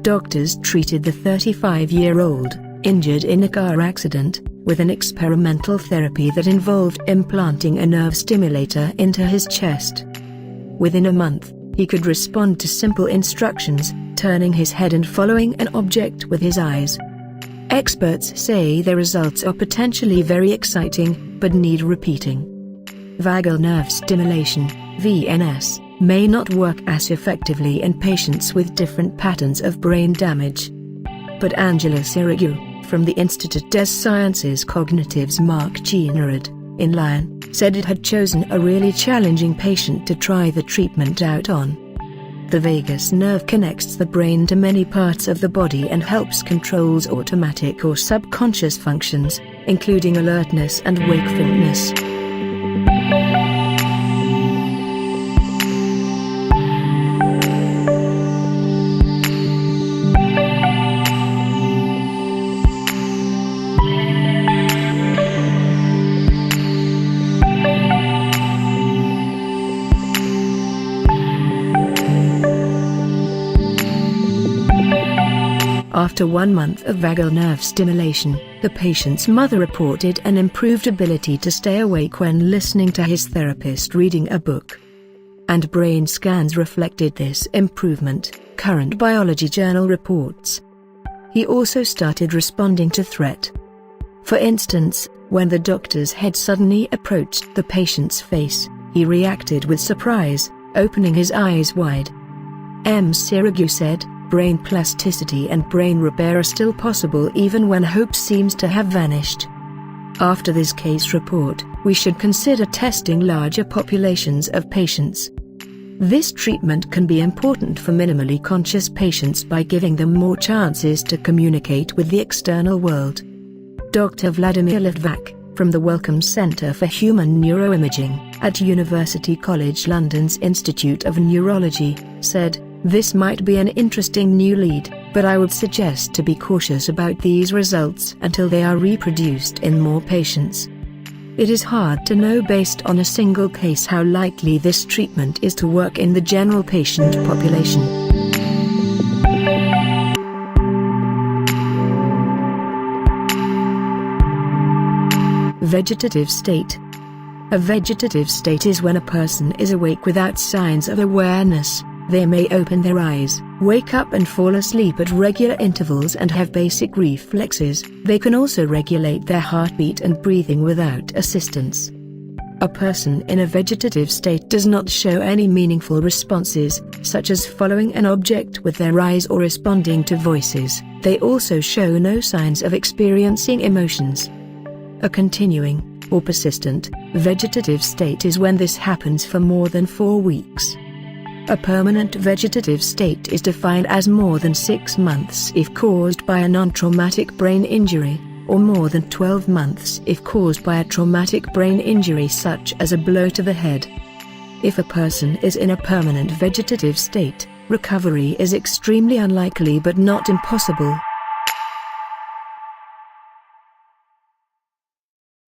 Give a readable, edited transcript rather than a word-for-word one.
Doctors treated the 35-year-old, injured in a car accident, with an experimental therapy that involved implanting a nerve stimulator into his chest. Within a month, he could respond to simple instructions, turning his head and following an object with his eyes. Experts say the results are potentially very exciting, but need repeating. Vagal nerve stimulation, VNS, may not work as effectively in patients with different patterns of brain damage. But Angela Sirigu, from the Institut des Sciences Cognitives Marc Generad, in Lyon, said it had chosen a really challenging patient to try the treatment out on. The vagus nerve connects the brain to many parts of the body and helps controls automatic or subconscious functions, including alertness and wakefulness. After 1 month of vagal nerve stimulation, the patient's mother reported an improved ability to stay awake when listening to his therapist reading a book. And brain scans reflected this improvement, Current Biology Journal reports. He also started responding to threat. For instance, when the doctor's head suddenly approached the patient's face, he reacted with surprise, opening his eyes wide. Sirigu said, brain plasticity and brain repair are still possible even when hope seems to have vanished. After this case report, we should consider testing larger populations of patients. This treatment can be important for minimally conscious patients by giving them more chances to communicate with the external world. Dr. Vladimir Litvak, from the Wellcome Centre for Human Neuroimaging, at University College London's Institute of Neurology, said, "This might be an interesting new lead, but I would suggest to be cautious about these results until they are reproduced in more patients. It is hard to know based on a single case how likely this treatment is to work in the general patient population." Vegetative state. A vegetative state is when a person is awake without signs of awareness. They may open their eyes, wake up and fall asleep at regular intervals and have basic reflexes. They can also regulate their heartbeat and breathing without assistance. A person in a vegetative state does not show any meaningful responses, such as following an object with their eyes or responding to voices. They also show no signs of experiencing emotions. A continuing, or persistent, vegetative state is when this happens for more than 4 weeks. A permanent vegetative state is defined as more than 6 months if caused by a non-traumatic brain injury, or more than 12 months if caused by a traumatic brain injury such as a blow to the head. If a person is in a permanent vegetative state, recovery is extremely unlikely but not impossible.